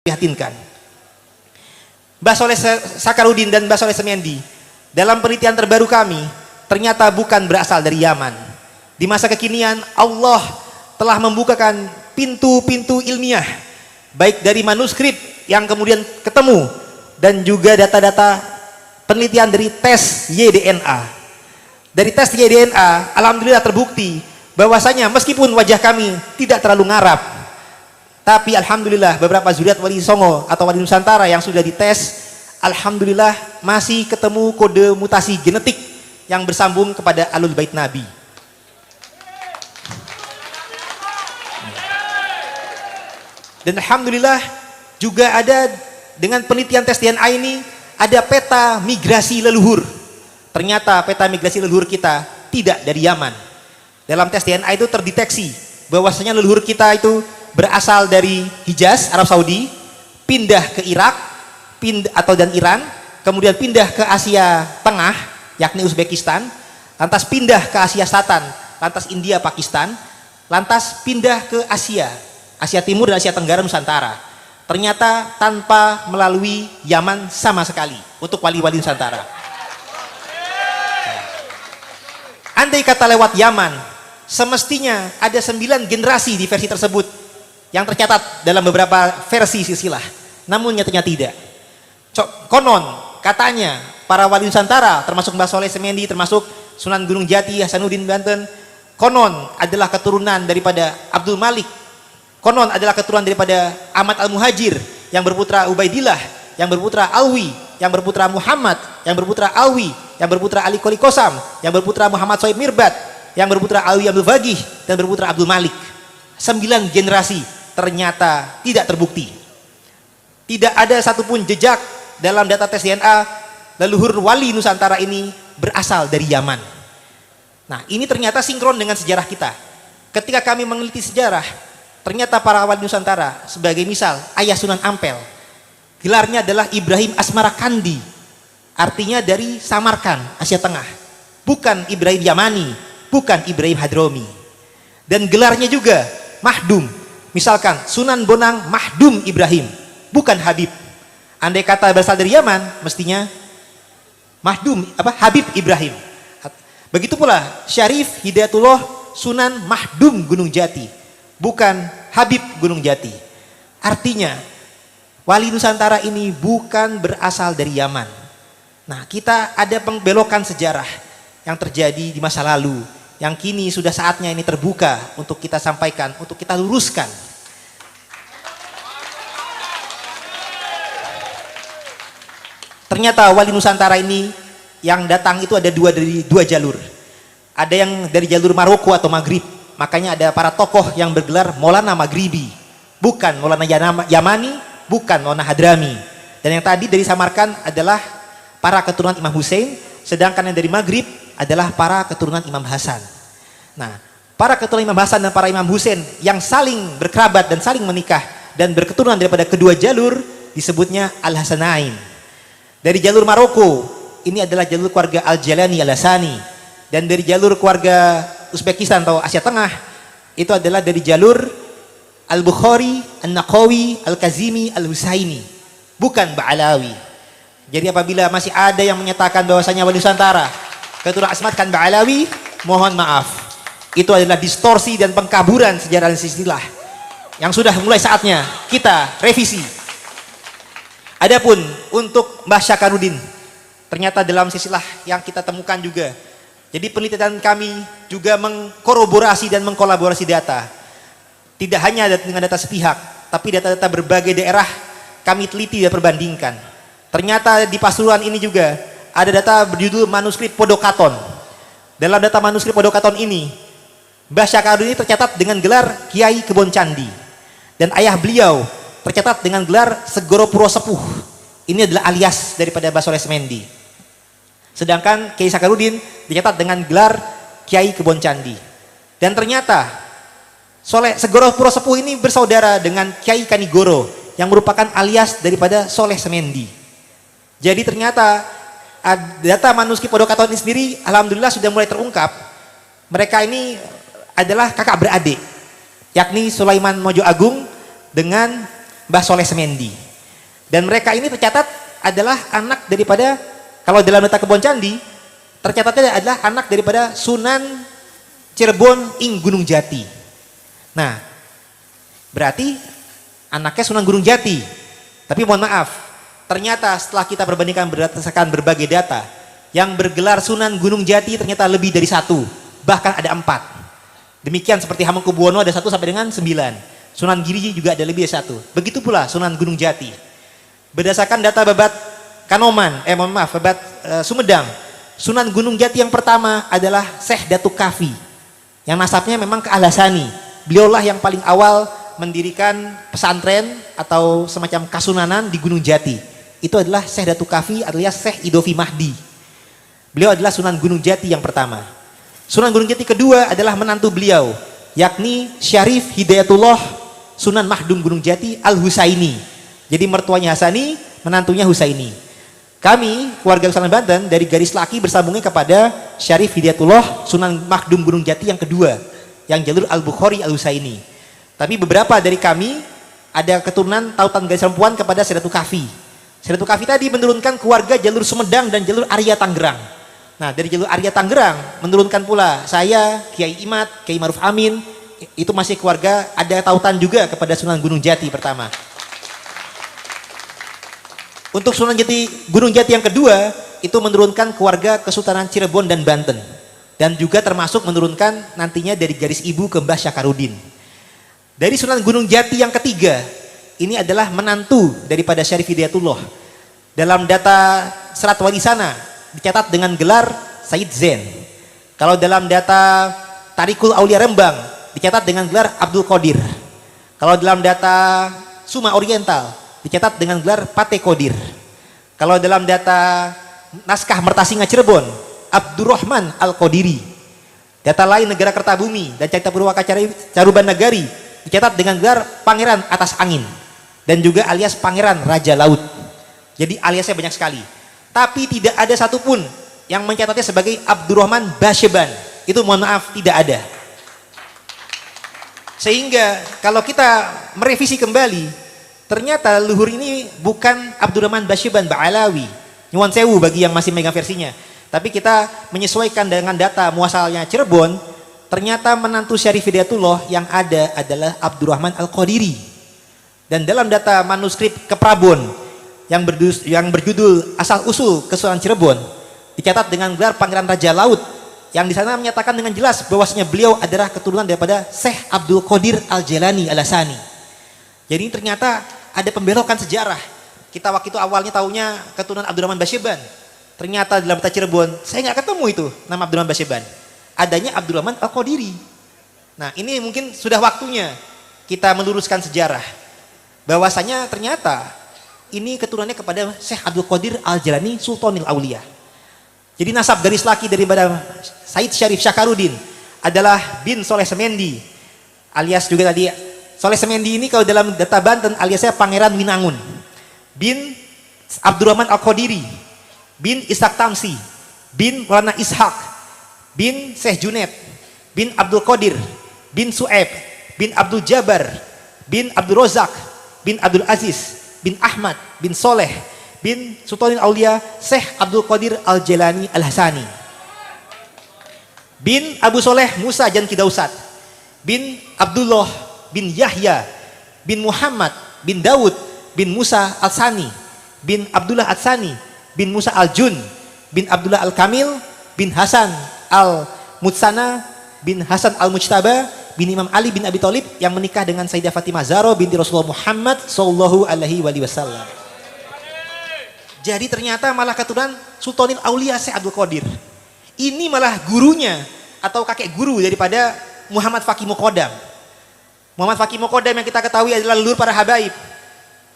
prihatinkan. Mbah Soleh Sakarudin dan Mbah Soleh Semendi dalam penelitian terbaru kami ternyata bukan berasal dari Yaman. Di masa kekinian Allah telah membukakan pintu-pintu ilmiah baik dari manuskrip yang kemudian ketemu dan juga data-data penelitian dari tes YDNA. Dari tes YDNA alhamdulillah terbukti bahwasanya meskipun wajah kami tidak terlalu ngarap, tapi alhamdulillah beberapa zuriat wali Songo atau wali Nusantara yang sudah dites alhamdulillah masih ketemu kode mutasi genetik yang bersambung kepada alul bait Nabi. Dan alhamdulillah juga ada dengan penelitian tes DNA ini ada peta migrasi leluhur. Ternyata peta migrasi leluhur kita tidak dari Yaman. Dalam tes DNA itu terdeteksi bahwasanya leluhur kita itu berasal dari Hijaz, Arab Saudi, pindah ke Irak, dan Iran, kemudian pindah ke Asia Tengah, yakni Uzbekistan, lantas pindah ke Asia Selatan, lantas India, Pakistan, lantas pindah ke Asia Timur dan Asia Tenggara Nusantara. Ternyata tanpa melalui Yaman sama sekali untuk wali-wali Nusantara. Andai kata lewat Yaman, semestinya ada 9 generasi di versi tersebut yang tercatat dalam beberapa versi silsilah. Namun nyatanya tidak. Konon katanya para wali Nusantara termasuk Mbah Soleh Semendi, termasuk Sunan Gunung Jati, Hasanuddin Banten, konon adalah keturunan daripada Abdul Malik, konon adalah keturunan daripada Ahmad Al-Muhajir yang berputra Ubaidillah, yang berputra Alwi, yang berputra Muhammad, yang berputra Alwi, yang berputra Ali Qoli Qosam, yang berputra Muhammad Soib Mirbat, yang berputra Alwi Abdul Fagih, dan berputra Abdul Malik. 9 generasi ternyata tidak terbukti. Tidak ada satupun jejak dalam data tes DNA leluhur wali Nusantara ini berasal dari Yaman. Nah, ini ternyata sinkron dengan sejarah kita. Ketika kami meneliti sejarah, ternyata para wali Nusantara, sebagai misal Ayah Sunan Ampel, gelarnya adalah Ibrahim Asmarakandi, artinya dari Samarkand, Asia Tengah. Bukan Ibrahim Yamani, bukan Ibrahim Hadromi. Dan gelarnya juga Mahdum. Misalkan Sunan Bonang Mahdum Ibrahim, bukan Habib. Andai kata berasal dari Yaman, mestinya Mahdum Habib Ibrahim. Begitu pula Syarif Hidayatullah Sunan Mahdum Gunung Jati, bukan Habib Gunung Jati. Artinya wali Nusantara ini bukan berasal dari Yaman. Nah, kita ada pembelokan sejarah yang terjadi di masa lalu yang kini sudah saatnya ini terbuka untuk kita sampaikan, untuk kita luruskan. Ternyata wali Nusantara ini yang datang itu ada dari dua jalur. Ada yang dari jalur Maroko atau Maghrib. Makanya ada para tokoh yang bergelar Maulana Maghribi. Bukan Maulana Yamani, bukan Maulana Hadrami. Dan yang tadi dari Samarkand adalah para keturunan Imam Hussein. Sedangkan yang dari Maghrib adalah para keturunan Imam Hasan. Nah, para keturunan Imam Hasan dan para Imam Hussein yang saling berkerabat dan saling menikah dan berketurunan daripada kedua jalur disebutnya Al-Hasanain. Dari jalur Maroko, ini adalah jalur keluarga Al-Jalani Al-Hasani. Dan dari jalur keluarga Uzbekistan atau Asia Tengah, itu adalah dari jalur Al-Bukhari, An-Naqawi, Al-Kazimi, Al-Husaini. Bukan Ba'alawi. Jadi apabila masih ada yang menyatakan bahwasanya wali Nusantara keturunan Asmat kan Ba'alawi, mohon maaf. Itu adalah distorsi dan pengkaburan sejarah dan silsilah yang sudah mulai saatnya kita revisi. Adapun untuk Mbah Sakarudin, ternyata dalam silsilah yang kita temukan juga. Jadi penelitian kami juga mengkorroborasi dan mengkolaborasi data. Tidak hanya dengan data sepihak, tapi data-data berbagai daerah kami teliti dan perbandingkan. Ternyata di Pasuruan ini juga ada data berjudul manuskrip Podokaton. Dalam data manuskrip Podokaton ini, Mbah Sakarudin tercatat dengan gelar Kiai Kebon Candi. Dan ayah beliau tercatat dengan gelar Segoro Puro Sepuh. Ini adalah alias daripada Mbah Soleh Semendi. Sedangkan Kiai Sakarudin dicatat dengan gelar Kiai Kebon Candi. Dan ternyata Segoro Puro Sepuh ini bersaudara dengan Kiai Kanigoro yang merupakan alias daripada Soleh Semendi. Jadi ternyata data manuskrip Podokaton ini sendiri alhamdulillah sudah mulai terungkap. Mereka ini adalah kakak beradik, yakni Sulaiman Mojo Agung dengan Mbah Soleh Semendi. Dan mereka ini tercatat adalah anak daripada, kalau dalam data Kebon Candi tercatatnya adalah anak daripada Sunan Cirebon ing Gunung Jati. Nah, berarti anaknya Sunan Gunung Jati. Tapi mohon maaf, ternyata setelah kita perbandingkan berdasarkan berbagai data, yang bergelar Sunan Gunung Jati ternyata lebih dari 1, bahkan ada 4. Demikian seperti Hamengkubuwono ada 1 sampai dengan 9. Sunan Giri juga ada lebih dari 1. Begitu pula Sunan Gunung Jati. Berdasarkan data Babat Kanoman, Babat Sumedang, Sunan Gunung Jati yang pertama adalah Syekh Datuk Kafi, yang nasabnya memang ke Al-Hasani. Beliaulah yang paling awal mendirikan pesantren atau semacam kasunanan di Gunung Jati. Itu adalah Syekh Datuk Kafi alias Syekh Idofi Mahdi. Beliau adalah Sunan Gunung Jati yang pertama. Sunan Gunung Jati kedua adalah menantu beliau, yakni Syarif Hidayatullah Sunan Mahdum Gunung Jati Al-Husaini. Jadi mertuanya Hasani, menantunya Husaini. Kami keluarga Kesultanan Banten dari garis laki bersambungnya kepada Syarif Hidayatullah Sunan Mahdum Gunung Jati yang kedua, yang jalur Al-Bukhari Al-Husaini. Tapi beberapa dari kami ada keturunan tautan garis perempuan kepada Syekh Datuk Kafi. Syekh Datuk Kafi tadi menurunkan keluarga jalur Sumedang dan jalur Arya Tangerang. Nah, dari jalur Arya Tangerang menurunkan pula saya, Kiai Imat, Kiai Maruf Amin, itu masih keluarga, ada tautan juga kepada Sunan Gunung Jati pertama. Untuk Sunan Gunung Jati yang kedua, itu menurunkan keluarga Kesultanan Cirebon dan Banten. Dan juga termasuk menurunkan nantinya dari garis ibu ke Mbah Syakarudin. Dari Sunan Gunung Jati yang ketiga, ini adalah menantu daripada Syarif Hidayatullah. Dalam data Serat Wali Sana, dicatat dengan gelar Said Zain. Kalau dalam data Tarikul Aulia Rembang, dicatat dengan gelar Abdul Qadir. Kalau dalam data Suma Oriental, dicatat dengan gelar Pate Qadir. Kalau dalam data Naskah Mertasinga Cirebon, Abdurrahman Al-Qadiri. Data lain Negara Kertabumi dan Carita Purwaka Caruban Nagari dicatat dengan gelar Pangeran Atas Angin dan juga alias Pangeran Raja Laut. Jadi aliasnya banyak sekali. Tapi tidak ada satupun yang mencatatnya sebagai Abdurrahman Basyeban. Itu mohon maaf, tidak ada. Sehingga kalau kita merevisi kembali, ternyata luhur ini bukan Abdurrahman Basyeban Ba'alawi. Nyuwun sewu bagi yang masih megang versinya. Tapi kita menyesuaikan dengan data muasalnya Cirebon, ternyata menantu Syarif Hidayatullah yang ada adalah Abdurrahman Al-Qadiri. Dan dalam data manuskrip Keprabon yang berjudul Asal Usul Kesultanan Cirebon, dicatat dengan gelar Pangeran Raja Laut, yang di sana menyatakan dengan jelas bahwasanya beliau adalah keturunan daripada Syekh Abdul Qadir Al-Jailani Al-Hasani. Jadi ternyata ada pembelokan sejarah. Kita waktu itu awalnya taunya keturunan Abdurrahman Basyeban. Ternyata dalam peta Cirebon, saya nggak ketemu itu nama Abdurrahman Basyeban. Adanya Abdurrahman Al-Qadiri. Nah, ini mungkin sudah waktunya kita meluruskan sejarah. Bahwasanya ternyata ini keturunannya kepada Syekh Abdul Qadir Al-Jailani Sultanil Aulia. Jadi nasab garis laki daripada Said Syarif Syakarudin adalah bin Soleh Semendi, alias juga tadi Soleh Semendi ini kalau dalam data Banten aliasnya Pangeran Winangun, bin Abdurrahman Al-Qadiri, bin Ishak Tamsi, bin Maulana Ishak, bin Syekh Junaid, bin Abdul Qadir, bin Su'eb, bin Abdul Jabar, bin Abdul Rozak, bin Abdul Aziz, bin Ahmad, bin Soleh, bin Sultanil Aulia Syekh Abdul Qadir Al-Jailani Al-Hasani, bin Abu Soleh Musa Jan Kidausat, bin Abdullah, bin Yahya, bin Muhammad, bin Daud, bin Musa Al-Sani, bin Abdullah Al-Sani, bin Musa Al-Jun, bin Abdullah Al-Kamil, bin Hasan Al-Mutsana, bin Hasan Al-Mujtaba, bin Imam Ali bin Abi Thalib yang menikah dengan Sayyidah Fatimah Zahra binti Rasulullah Muhammad sallallahu alaihi wasallam. Jadi ternyata malah keturunan Sultanil Aulia Syekh Abdul Qadir. Ini malah gurunya atau kakek guru daripada Muhammad Faqih Muqaddam. Muhammad Faqih Muqaddam yang kita ketahui adalah leluhur para habaib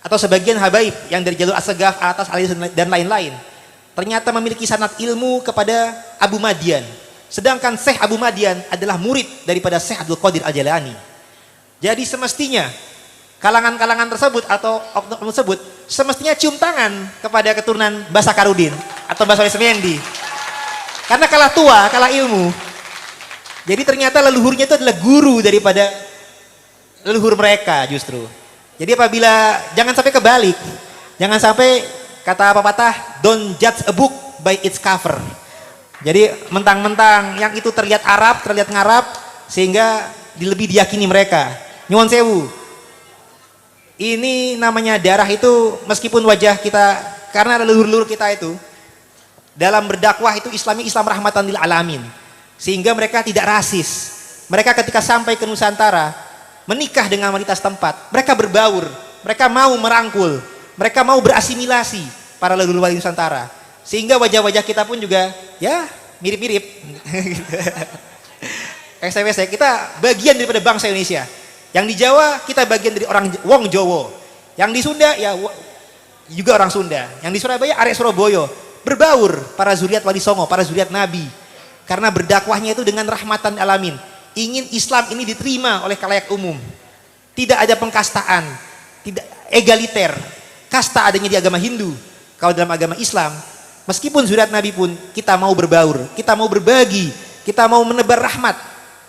atau sebagian habaib yang dari jalur As-Sagaf, atas Ali dan lain-lain. Ternyata memiliki sanad ilmu kepada Abu Madian. Sedangkan Syekh Abu Madian adalah murid daripada Syekh Abdul Qadir Al-Jailani. Jadi semestinya kalangan-kalangan tersebut atau oknum tersebut semestinya cium tangan kepada keturunan Mbah Sakarudin atau Mbah Soleh Semendi. Karena kalah tua, kalah ilmu. Jadi ternyata leluhurnya itu adalah guru daripada leluhur mereka justru. Jadi apabila, jangan sampai kebalik, jangan sampai kata pepatah, don't judge a book by its cover. Jadi mentang-mentang yang itu terlihat Arab, terlihat ngarab, sehingga lebih diyakini mereka. Nyuwun sewu, ini namanya darah itu, meskipun wajah kita, karena leluhur-leluhur kita itu dalam berdakwah itu Islamnya Islam rahmatan lil alamin, sehingga mereka tidak rasis. Mereka ketika sampai ke Nusantara menikah dengan wanita setempat, mereka berbaur, mereka mau merangkul, mereka mau berasimilasi para leluhur di Nusantara, sehingga wajah-wajah kita pun juga ya mirip-mirip. STWC kita bagian daripada bangsa Indonesia. Yang di Jawa kita bagian dari orang Wong Jowo, yang di Sunda ya juga orang Sunda, yang di Surabaya arek Surabaya. Berbaur para zuriat Wali Songo, para zuriat Nabi, karena berdakwahnya itu dengan rahmatan alamin. Ingin Islam ini diterima oleh khalayak umum, tidak ada pengkastaan, tidak egaliter. Kasta adanya di agama Hindu, kalau dalam agama Islam meskipun zuriat Nabi pun kita mau berbaur, kita mau berbagi, kita mau menebar rahmat,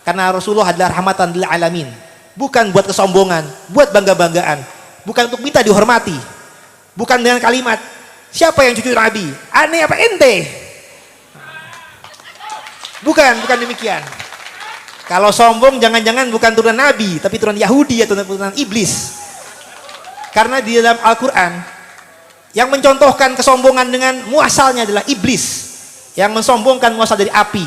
karena Rasulullah adalah rahmatan lil alamin. Bukan buat kesombongan, buat bangga-banggaan, bukan untuk minta dihormati, bukan dengan kalimat siapa yang cucu Nabi? Aneh apa ente? Bukan demikian. Kalau sombong jangan-jangan bukan turunan Nabi, tapi turunan Yahudi atau turunan iblis. Karena di dalam Al-Quran yang mencontohkan kesombongan dengan muasalnya adalah iblis, yang mensombongkan muasal dari api.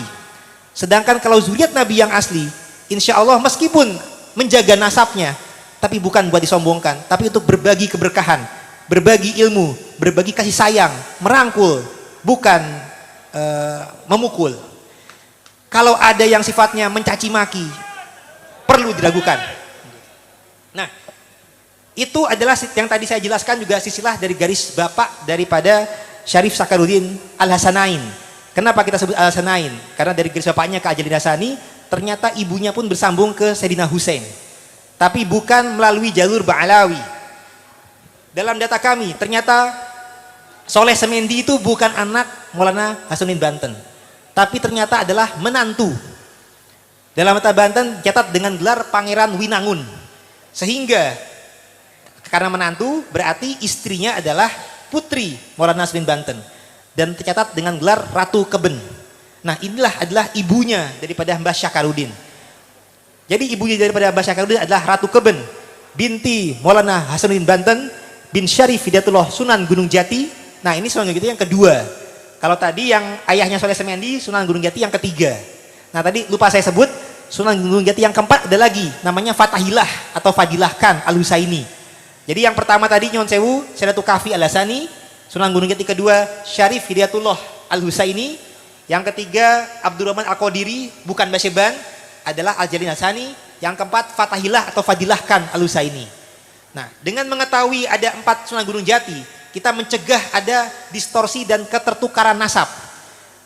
Sedangkan kalau zuriat Nabi yang asli, insya Allah meskipun menjaga nasabnya, tapi bukan buat disombongkan, tapi untuk berbagi keberkahan, berbagi ilmu, berbagi kasih sayang, merangkul, bukan memukul. Kalau ada yang sifatnya mencaci maki, perlu diragukan. Nah, itu adalah yang tadi saya jelaskan juga silsilah dari garis bapak daripada Syarif Sakaruddin Al-Hasanain. Kenapa kita sebut Al-Hasanain? Karena dari garis bapaknya ke Ajalin Hasani, ternyata ibunya pun bersambung ke Sayyidina Husain, tapi bukan melalui jalur Ba'alawi. Dalam data kami ternyata Soleh Semendi itu bukan anak Maulana Hasanuddin Banten, tapi ternyata adalah menantu. Dalam data Banten catat dengan gelar Pangeran Winangun, sehingga karena menantu berarti istrinya adalah putri Maulana Hasanuddin Banten dan tercatat dengan gelar Ratu Keben. Nah, inilah adalah ibunya daripada Mbah Syakaruddin. Jadi ibunya daripada Mbah Syakaruddin adalah Ratu Keben binti Maulana Hasanuddin Banten bin Syarif Hidayatullah Sunan Gunung Jati. Nah, ini Sunan Gunung Jati yang kedua. Kalau tadi yang ayahnya Soleh Semendi, Sunan Gunung Jati yang ketiga. Nah, tadi lupa saya sebut, Sunan Gunung Jati yang keempat ada lagi, namanya Fatahillah atau Fadilahkan Al-Husaini. Jadi yang pertama tadi Nyon Sewu, Syaratul Kafi Al-Hasani, Sunan Gunung Jati kedua, Syarif Hidayatullah Al-Husaini, yang ketiga Abdurrahman Al-Qadiri, bukan Basyeban, adalah Al-Jalin Hasani, yang keempat Fatahillah atau Fadilahkan Al-Husaini. Nah, dengan mengetahui ada 4 Sunan Gunung Jati, kita mencegah ada distorsi dan ketertukaran nasab.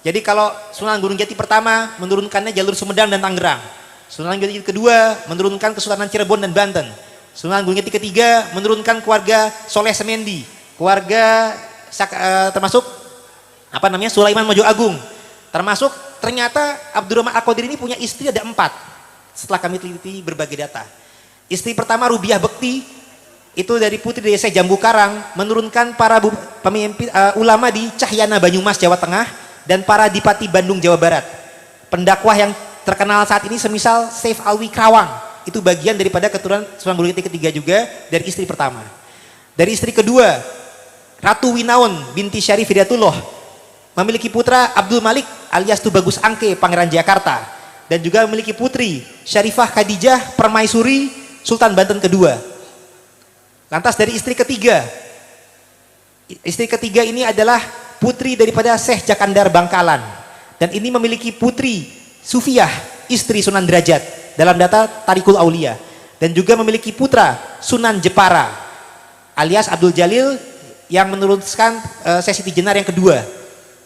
Jadi kalau Sunan Gunung Jati pertama menurunkannya jalur Sumedang dan Tangerang, Sunan Gunung Jati kedua menurunkan Kesultanan Cirebon dan Banten, Sunan Gunung Jati ketiga menurunkan keluarga Soleh Semendi, keluarga termasuk Sulaiman Mojo Agung, termasuk ternyata Abdurrahman Al-Qadiri ini punya istri ada 4. Setelah kami teliti berbagai data, istri pertama Rubiah Bekti itu dari putri desa Jambu Karang, menurunkan para pemimpin ulama di Cahyana Banyumas Jawa Tengah dan para dipati Bandung Jawa Barat. Pendakwah yang terkenal saat ini semisal Saif Alwi Krawang, itu bagian daripada keturunan Sunan Gunung Jati ketiga juga dari istri pertama. Dari istri kedua Ratu Winaun binti Syarif Hidayatullah memiliki putra Abdul Malik alias Tubagus Angke Pangeran Jakarta, dan juga memiliki putri Syarifah Khadijah Permaisuri Sultan Banten kedua. Lantas dari istri ketiga ini adalah putri daripada Syekh Jakandar Bangkalan, dan ini memiliki putri Sufiyah istri Sunan Derajat dalam data Tarikul Aulia, dan juga memiliki putra Sunan Jepara alias Abdul Jalil yang meneruskan Sesi Tijenar yang kedua.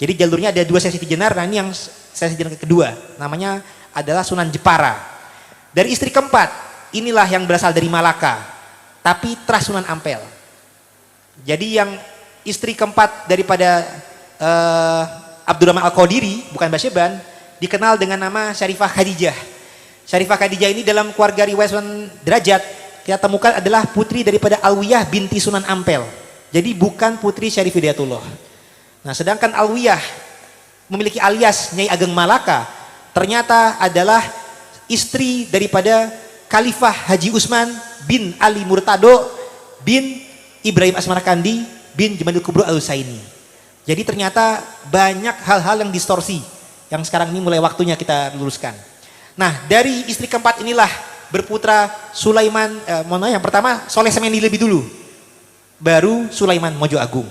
Jadi jalurnya ada 2 Sesi Tijenar, nah ini yang Sesi Tijenar kedua namanya adalah Sunan Jepara. Dari istri keempat inilah yang berasal dari Malaka, tapi terah Sunan Ampel. Jadi yang istri keempat daripada Abdurrahman Al-Qadiri, bukan Basyeban, dikenal dengan nama Syarifah Khadijah. Syarifah Khadijah ini dalam keluarga riwayat Sunan Derajat kita temukan adalah putri daripada Alwiyah binti Sunan Ampel. Jadi bukan putri Syarif Hidayatullah. Nah, sedangkan Alwiyah memiliki alias Nyai Ageng Malaka ternyata adalah istri daripada Khalifah Haji Usman bin Ali Murtado bin Ibrahim Asmarakandi bin Jumadil Kubro Al-Husaini. Jadi ternyata banyak hal-hal yang distorsi yang sekarang ini mulai waktunya kita luruskan. Nah, dari istri keempat inilah berputra Sulaiman, yang pertama Soleh Semeni lebih dulu, baru Sulaiman Mojo Agung.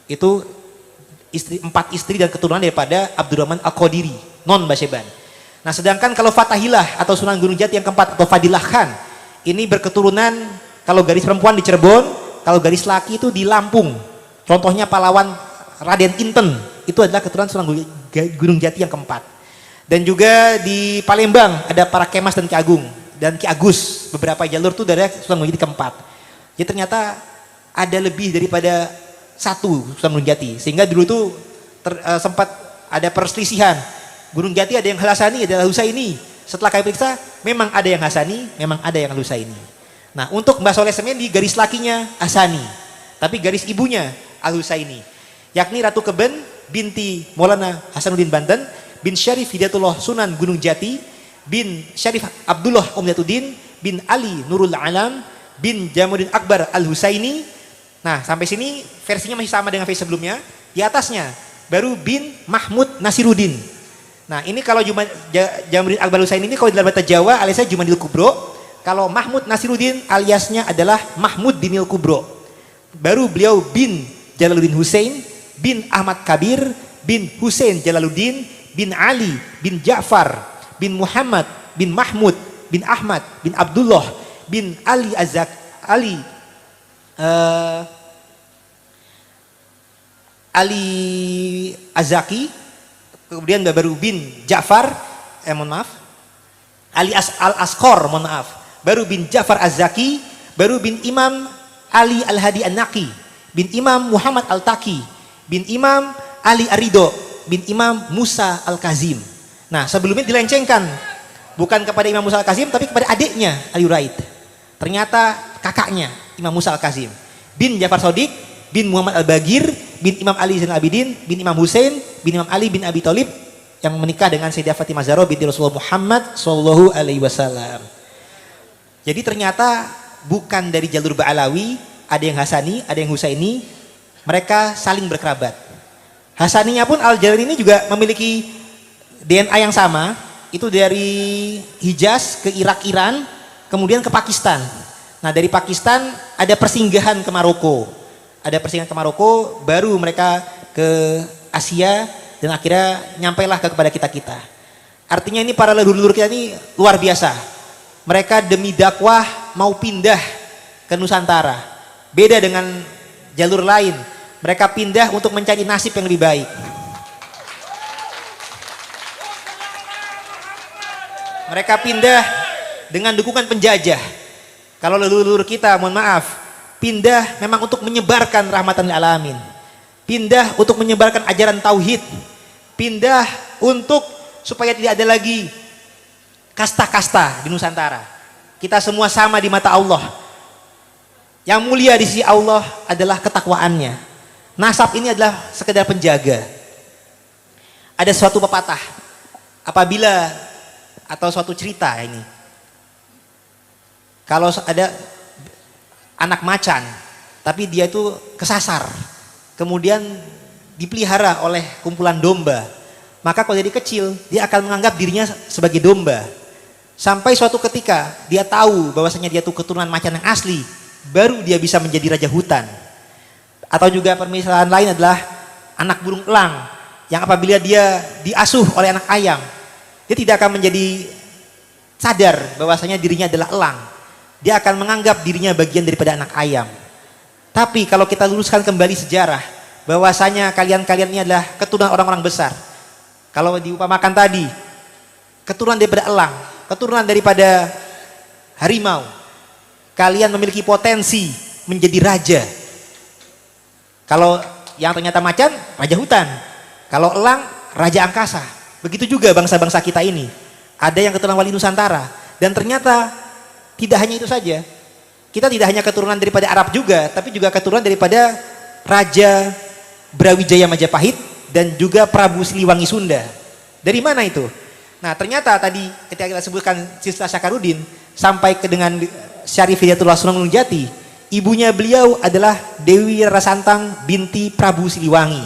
Itu empat istri dan keturunan daripada Abdurrahman Al-Qadiri, non Basyeban. Nah, sedangkan kalau Fatahilah atau Sunan Gunung Jati yang keempat atau Fadilah Khan, ini berketurunan kalau garis perempuan di Cirebon, kalau garis laki itu di Lampung. Contohnya pahlawan Raden Inten, itu adalah keturunan Sunan Gunung Jati yang keempat. Dan juga di Palembang ada para Kemas dan Ki Agung dan Ki Agus, beberapa jalur itu dari Sunan Gunung Jati keempat. Jadi ternyata ada lebih daripada satu Sunan Gunung Jati, sehingga dulu itu sempat ada perselisihan. Gunung Jati ada yang Hasani, ada yang Husaini. Setelah kami periksa, memang ada yang Hasani, memang ada yang Husaini. Nah, untuk Mbak Soleh Semeni garis lakinya Hasani, tapi garis ibunya Al-Husaini, yakni Ratu Keben binti Maulana Hasanuddin Banten bin Syarif Hidayatullah Sunan Gunung Jati bin Syarif Abdullah Umyatuddin bin Ali Nurul Alam bin Jamuddin Akbar Al-Husaini. Nah, sampai sini versinya masih sama dengan versi sebelumnya. Di atasnya baru bin Mahmud Nasiruddin. Nah, ini kalau Jamuddin Akbar Al-Husaini ini kalau dalam bahasa Jawa aliasnya Jumadil Kubro. Kalau Mahmud Nasiruddin aliasnya adalah Mahmud Dinil Kubro. Baru beliau bin Jalaluddin Hussein bin Ahmad Kabir bin Hussein Jalaluddin bin Ali bin Ja'far bin Muhammad bin Mahmud bin Ahmad bin Abdullah bin Ali Azaki, kemudian baru bin Ja'far, Ali Al-Asqor, baru bin Ja'far Az-Zaki, baru bin Imam Ali Al-Hadi An-Naqi, bin Imam Muhammad Al-Taki, bin Imam Ali Arido, bin Imam Musa Al-Kazim. Nah, sebelumnya dilencengkan, bukan kepada Imam Musa Al-Kazim, tapi kepada adiknya Ali Uraid. Ternyata kakaknya Imam Musa Al-Kazim, bin Ja'far Shadiq, bin Muhammad Al-Bagir, bin Imam Ali Zainal Abidin, bin Imam Hussein, bin Imam Ali bin Abi Thalib, yang menikah dengan Sayyidah Fatimah Zahra binti Rasulullah Muhammad Sallallahu Alaihi Wasallam. Jadi ternyata bukan dari jalur Ba'alawi, ada yang Hasani, ada yang Husaini, mereka saling berkerabat. Hasaninya pun Al-Jalali ini juga memiliki DNA yang sama, itu dari Hijaz ke Irak, Iran, kemudian ke Pakistan. Nah, dari Pakistan ada persinggahan ke Maroko. Ada persinggahan ke Maroko, baru mereka ke Asia dan akhirnya nyampailah kepada kita-kita. Artinya ini para leluhur kita ini luar biasa. Mereka demi dakwah mau pindah ke Nusantara. Beda dengan jalur lain. Mereka pindah untuk mencari nasib yang lebih baik. Mereka pindah dengan dukungan penjajah. Kalau leluhur kita, mohon maaf, pindah memang untuk menyebarkan rahmatan lil alamin. Pindah untuk menyebarkan ajaran tauhid. Pindah untuk supaya tidak ada lagi kasta-kasta di Nusantara. Kita semua sama di mata Allah. Yang mulia di sisi Allah adalah ketakwaannya. Nasab ini adalah sekedar penjaga. Ada suatu pepatah, apabila atau suatu cerita ini, kalau ada anak macan, tapi dia itu kesasar, kemudian dipelihara oleh kumpulan domba, maka kalau jadi kecil dia akan menganggap dirinya sebagai domba. Sampai suatu ketika dia tahu bahwasanya dia itu keturunan macan yang asli, baru dia bisa menjadi raja hutan. Atau juga permisalan lain adalah anak burung elang yang apabila dia diasuh oleh anak ayam, dia tidak akan menjadi sadar bahwasanya dirinya adalah elang. Dia akan menganggap dirinya bagian daripada anak ayam. Tapi kalau kita luruskan kembali sejarah, bahwasanya kalian-kalian ini adalah keturunan orang-orang besar. Kalau diupamakan tadi, keturunan daripada elang, keturunan daripada harimau, kalian memiliki potensi menjadi raja. Kalau yang ternyata macan, raja hutan. Kalau elang, raja angkasa. Begitu juga bangsa-bangsa kita ini. Ada yang keturunan wali Nusantara. Dan ternyata tidak hanya itu saja. Kita tidak hanya keturunan daripada Arab juga, tapi juga keturunan daripada Raja Brawijaya Majapahit dan juga Prabu Siliwangi Sunda. Dari mana itu? Nah, ternyata tadi ketika kita sebutkan Sista Syakarudin sampai ke dengan Syarif Hidayatullah Sunan Gunung Jati, ibunya beliau adalah Dewi Rara Santang binti Prabu Siliwangi.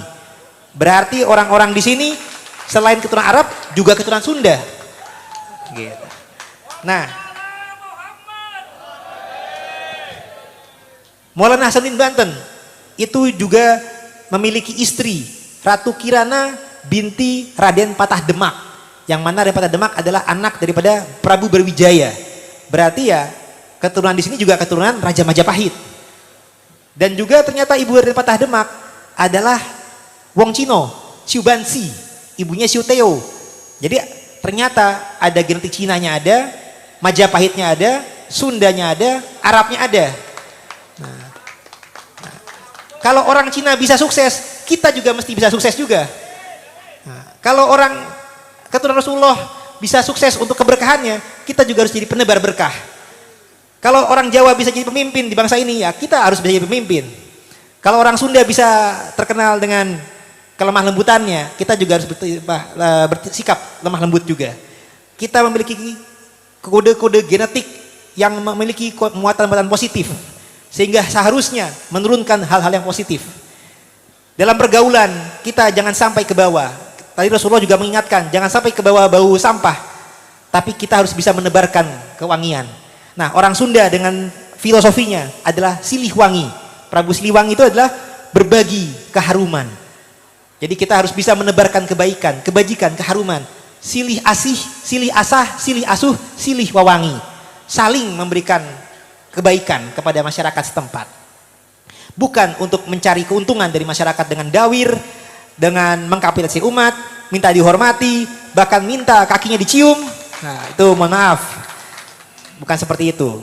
Berarti orang-orang di sini selain keturunan Arab juga keturunan Sunda. Gitu. Nah, Maulana Hasanuddin Banten itu juga memiliki istri Ratu Kirana binti Raden Patah Demak, yang mana Raden Patah Demak adalah anak daripada Prabu Brawijaya. Berarti ya keturunan di sini juga keturunan Raja Majapahit. Dan juga ternyata ibu Raden Patah Demak adalah Wong Cino, Siu Bansi, ibunya Siu Teo. Jadi ternyata ada genetik Cinanya ada, Majapahitnya ada, Sundanya ada, Arabnya ada. Nah, kalau orang Cina bisa sukses, kita juga mesti bisa sukses juga. Nah, kalau orang keturunan Rasulullah bisa sukses untuk keberkahannya, kita juga harus jadi penebar berkah. Kalau orang Jawa bisa jadi pemimpin di bangsa ini, ya kita harus bisa jadi pemimpin. Kalau orang Sunda bisa terkenal dengan kelemah lembutannya, kita juga harus bersikap lemah lembut juga. Kita memiliki kode-kode genetik yang memiliki muatan-muatan positif, sehingga seharusnya menurunkan hal-hal yang positif. Dalam pergaulan kita jangan sampai ke bawah. Tadi Rasulullah juga mengingatkan, jangan sampai ke bawah bau sampah, tapi kita harus bisa menebarkan kewangian. Nah, orang Sunda dengan filosofinya adalah silih wangi. Prabu Siliwangi itu adalah berbagi keharuman. Jadi kita harus bisa menebarkan kebaikan, kebajikan, keharuman. Silih asih, silih asah, silih asuh, silih wawangi. Saling memberikan kebaikan kepada masyarakat setempat. Bukan untuk mencari keuntungan dari masyarakat dengan dawir, dengan mengkapitalisasi umat, minta dihormati, bahkan minta kakinya dicium. Nah, itu mohon maaf. Bukan seperti itu.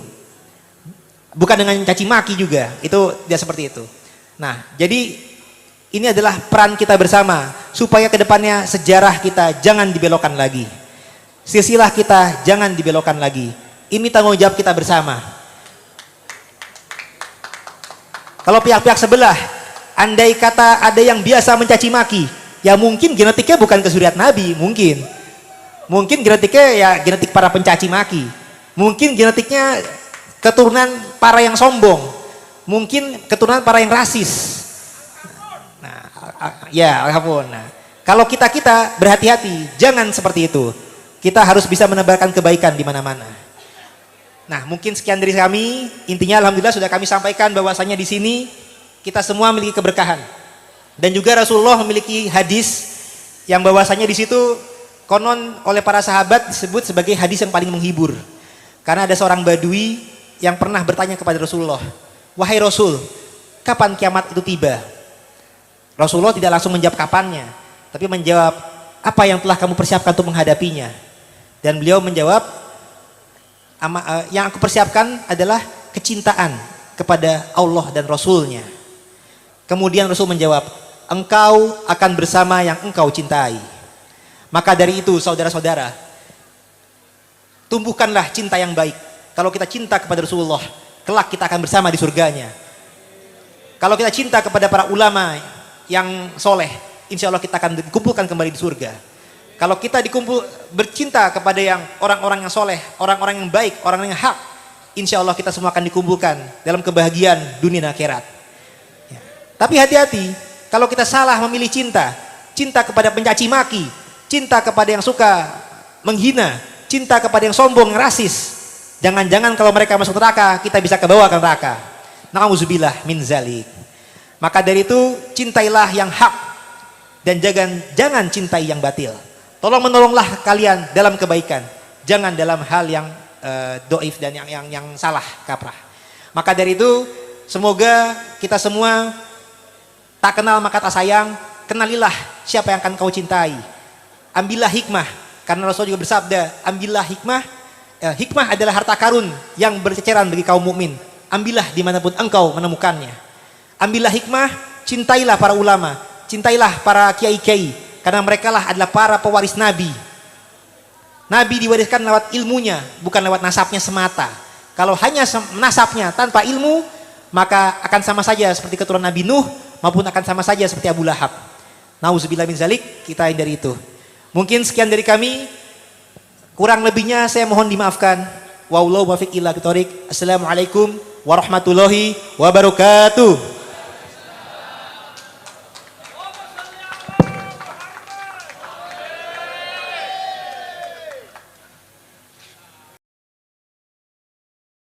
Bukan dengan caci maki juga. Itu tidak seperti itu. Nah, jadi ini adalah peran kita bersama supaya kedepannya sejarah kita jangan dibelokkan lagi. Silsilah kita jangan dibelokkan lagi. Ini tanggung jawab kita bersama. Kalau pihak-pihak sebelah, andai kata ada yang biasa mencaci maki, ya mungkin genetiknya bukan kesuriat Nabi, mungkin. Mungkin genetiknya ya genetik para pencaci maki. Mungkin genetiknya keturunan para yang sombong. Mungkin keturunan para yang rasis. Nah, ya, ampun. Nah, kalau kita berhati-hati, jangan seperti itu. Kita harus bisa menebarkan kebaikan di mana-mana. Nah, mungkin sekian dari kami. Intinya alhamdulillah sudah kami sampaikan bahwasanya di sini kita semua memiliki keberkahan. Dan juga Rasulullah memiliki hadis yang bahwasanya di situ konon oleh para sahabat disebut sebagai hadis yang paling menghibur. Karena ada seorang badui yang pernah bertanya kepada Rasulullah, "Wahai Rasul, kapan kiamat itu tiba?" Rasulullah tidak langsung menjawab kapannya, tapi menjawab, "Apa yang telah kamu persiapkan untuk menghadapinya?" Dan beliau menjawab, yang aku persiapkan adalah kecintaan kepada Allah dan Rasulnya. Kemudian Rasul menjawab, engkau akan bersama yang engkau cintai. Maka dari itu saudara-saudara, tumbuhkanlah cinta yang baik. Kalau kita cinta kepada Rasulullah, kelak kita akan bersama di surganya. Kalau kita cinta kepada para ulama yang soleh, insya Allah kita akan dikumpulkan kembali di surga. Kalau kita bercinta kepada yang orang-orang yang soleh, orang-orang yang baik, orang yang hak, insya Allah kita semua akan dikumpulkan dalam kebahagiaan dunia dan akhirat. Ya. Tapi hati-hati, kalau kita salah memilih cinta, cinta kepada pencaci maki, cinta kepada yang suka menghina, cinta kepada yang sombong, rasis, jangan-jangan kalau mereka masuk neraka, kita bisa kebawa ke neraka. Na'udzubillah min zalik. Maka dari itu, cintailah yang hak dan jangan cintai yang batil. Tolong menolonglah kalian dalam kebaikan, jangan dalam hal yang doif dan yang salah kaprah. Maka dari itu semoga kita semua tak kenal maka tak sayang, kenalilah siapa yang akan kau cintai. Ambillah hikmah, karena Rasul juga bersabda, ambillah hikmah. Hikmah adalah harta karun yang berceceran bagi kaum mukmin. Ambillah dimanapun engkau menemukannya. Ambillah hikmah, cintailah para ulama, cintailah para kiai-kiai. Karena mereka lah adalah para pewaris Nabi. Nabi diwariskan lewat ilmunya, bukan lewat nasabnya semata. Kalau hanya nasabnya tanpa ilmu, maka akan sama saja seperti keturunan Nabi Nuh, maupun akan sama saja seperti Abu Lahab. Nauzubillah min zalik, kita hindari itu. Mungkin sekian dari kami, kurang lebihnya saya mohon dimaafkan. Wallahu muwaffiq ila aqwamit thoriq. Assalamualaikum warahmatullahi wabarakatuh.